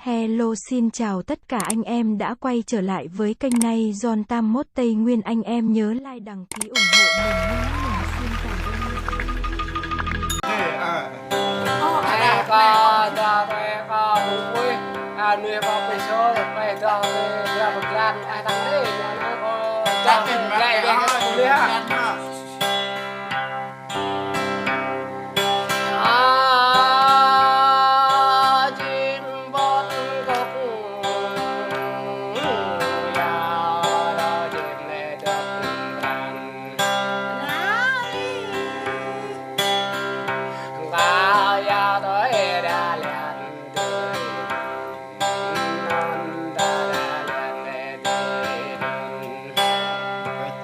Hello, xin chào tất cả anh em đã quay trở lại với kênh này John Tam Mốt Tây Nguyên. Anh em nhớ like đăng ký ủng hộ mình nhé. Mình xin cảm ơn.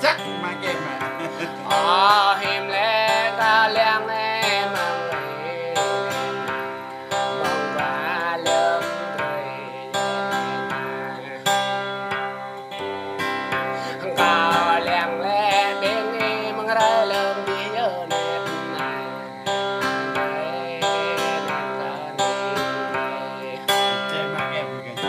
Chắc mà game mà hiểm lẽ ta leng em mang về mong và lâm đời cao leng lẽ bên em mang ra lâm đi nhớ nét chơi mà game kìa.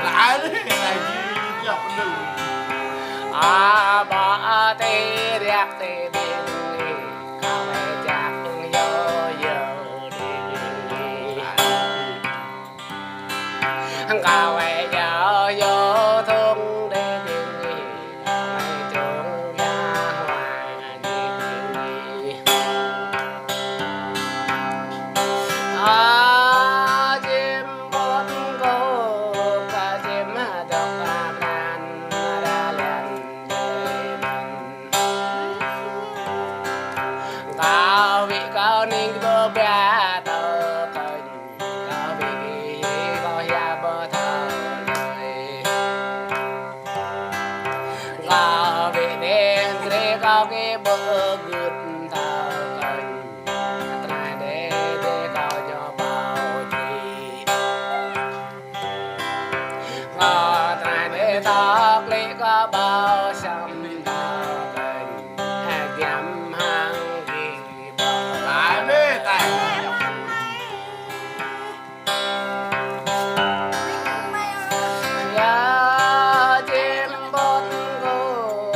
Lạ đấy, này gì dọc đường. Ba tê riak tê biên cao mẹ chạc yo đi cao mẹ yo thương đê biên mẹ thương ya hoa đi chim bót cô ca chim đọc đàn ra lên cao vị cao ninh bơ bia tơ cành cao vị có ya bơ thơ lời cao vị đen kê cao cái bơ gượt thơ cành trai đê cao cho bao chi cao trai đê tóc lê có bao xăm thơ cành kiếm hàng Lạ đấy, tại chim bót cô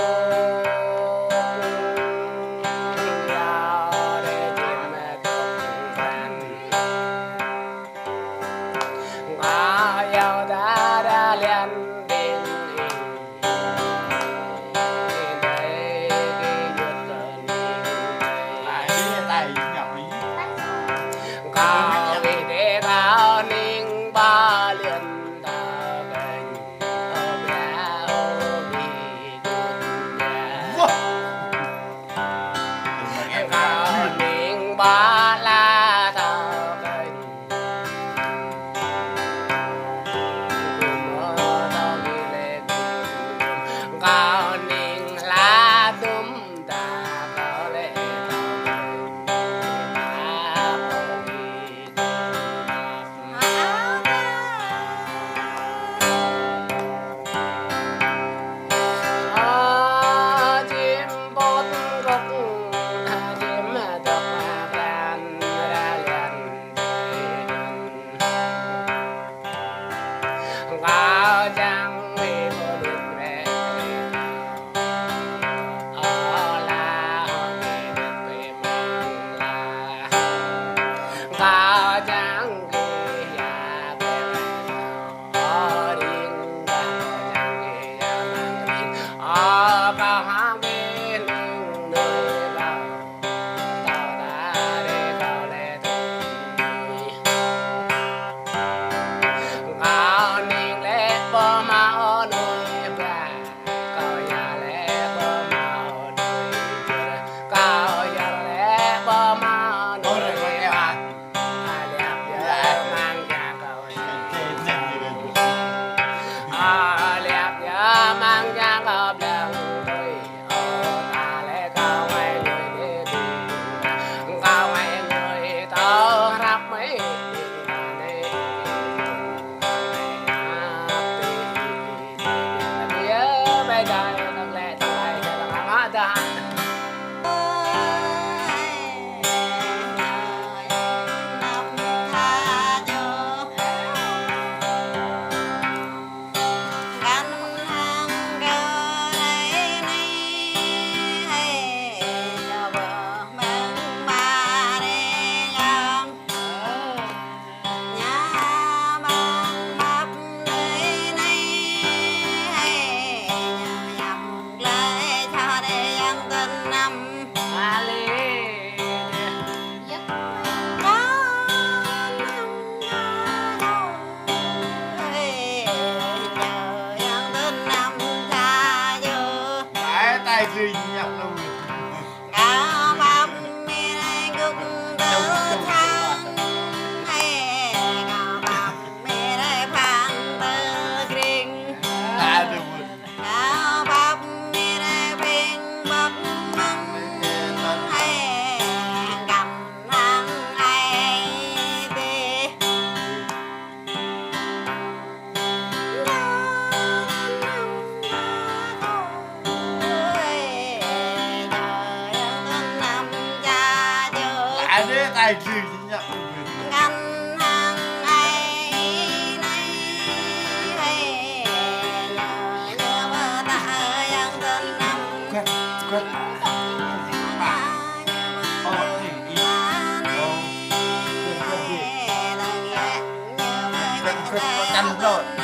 tay gì nhọc đâu tay gì nhọc quét quét quét quét quét quét